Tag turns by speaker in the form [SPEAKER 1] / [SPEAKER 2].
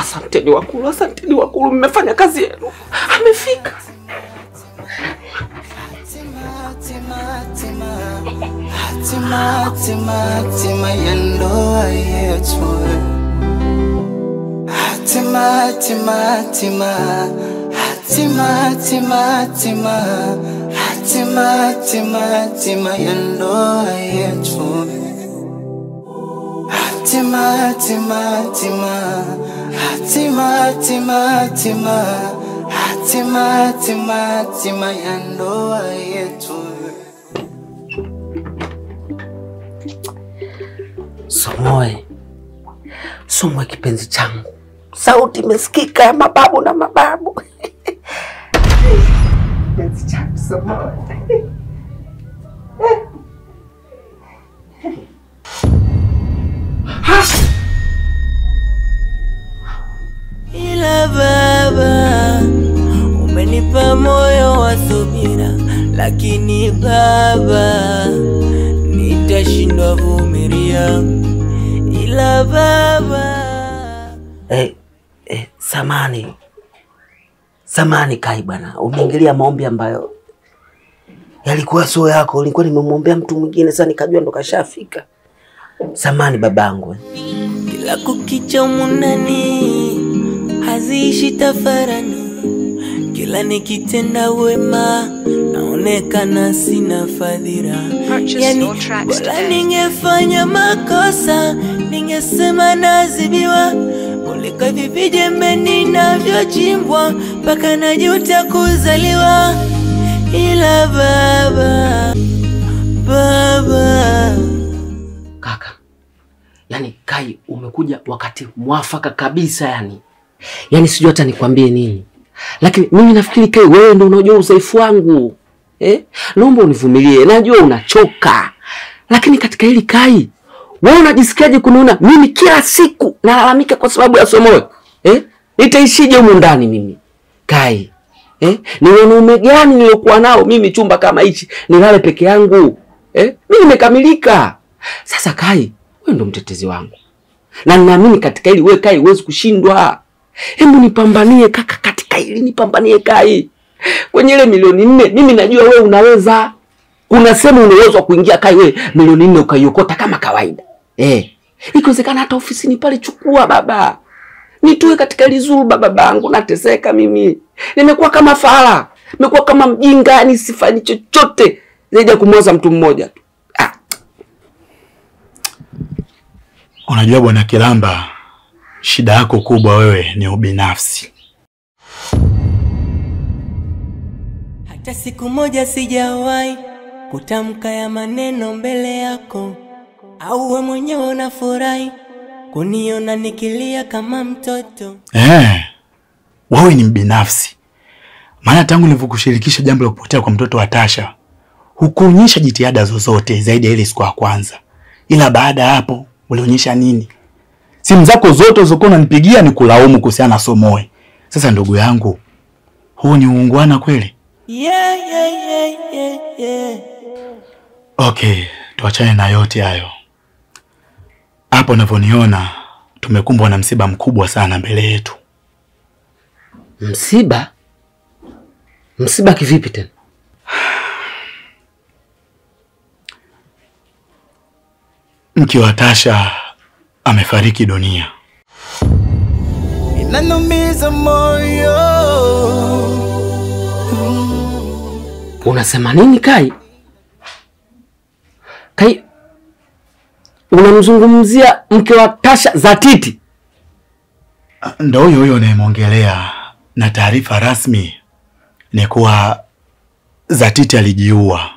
[SPEAKER 1] Asanteni wakulu, mmefanya kazi yenu. Amefika.
[SPEAKER 2] Hatima ya ndoa yetu. Hatima ya ndoa yetu. Hatima ya ndoa yetu.
[SPEAKER 1] Somoe kipenzi changu. Sauti imesikika ya mababu na mababu. Kipenzi changu Somoe.
[SPEAKER 2] Ila baba, umenipa moyo wa subira, lakini baba, nitashindwa vumilia. Ila baba.
[SPEAKER 1] Samani Kai bwana, umeingilia maombi ambayo yalikuwa sio yako. Nilikuwa nimemwombea mtu mwingine, sasa nikajua ndo kashafika. Samani babangu.
[SPEAKER 2] Kila kukicha munani haziishi tafarani. Kila nikitenda wema naonekana sina fadhila. Yani bora ningefanya makosa, ningesema nazibiwa, kuliko vijembe ninavyochimbwa mpaka najuta kuzaliwa. Ila baba
[SPEAKER 1] Kaka, yani Kai umekuja wakati mwafaka kabisa yani. Yani sijui hata nikwambie nini. Lakini mimi nafikiri Kai wewe ndio unajua udhaifu wangu. Naomba univumilie. Najua unachoka. Lakini katika hili Kai, wewe unajisikiaje kuniona mimi kila siku nalalamika kwa sababu ya Somoe? Nitaishije humu ndani mimi? Kai, ni wanaume gani niliokuwa nao mimi chumba kama hichi nilale peke yangu? Mimi nimekamilika. Sasa Kai, wewe ndo mtetezi wangu. Na ninaamini katika hili wewe Kai huwezi kushindwa. Hebu nipambanie kaka katika hili, nipambanie Kai. Kwenye ile milioni 4, mimi najua wewe unaweza. Kuna sehemu unaweza kuingia Kai wewe milioni 4 ukaiokota kama kawaida. Ikiwezekana hata ofisini pale chukua baba. Nitoe katika ile zulba babangu, nateseka mimi. Nimekuwa kama fala. Nimekuwa kama mjinga, nisifanyi chochote zaidi ya kumwaza mtu mmoja tu.
[SPEAKER 3] Unajua bwana Kilamba, shida yako kubwa wewe ni ubinafsi.
[SPEAKER 2] Hata siku moja sijawahi kutamka ya maneno mbele yako, au wewe mwenyewe unafurahi kuniona nikilia kama mtoto.
[SPEAKER 3] Wewe ni mbinafsi. Maana tangu nilivyokushirikisha jambo la kupotea kwa mtoto wa Tasha, hukuonyesha jitihada zozote zaidi ya ile siku ya kwanza. Ila baada ya hapo ulionyesha nini? Simu zako zote ulizokuwa unanipigia ni kulaumu kuhusiana na Somoe. Sasa ndugu yangu, huu ni uungwana kweli?
[SPEAKER 2] Yeah.
[SPEAKER 3] Okay, tuachane na yote hayo. Hapo unavyoniona tumekumbwa na msiba mkubwa sana mbele yetu.
[SPEAKER 1] Msiba? Msiba kivipi tena?
[SPEAKER 3] Mke wa Tasha amefariki dunia.
[SPEAKER 2] Inanumiza moyo.
[SPEAKER 1] Unasema nini Kai? Kai, unamzungumzia mke wa Tasha Zatiti?
[SPEAKER 3] Ndio huyo unayemongelea, na taarifa rasmi ni kuwa Zatiti alijiua.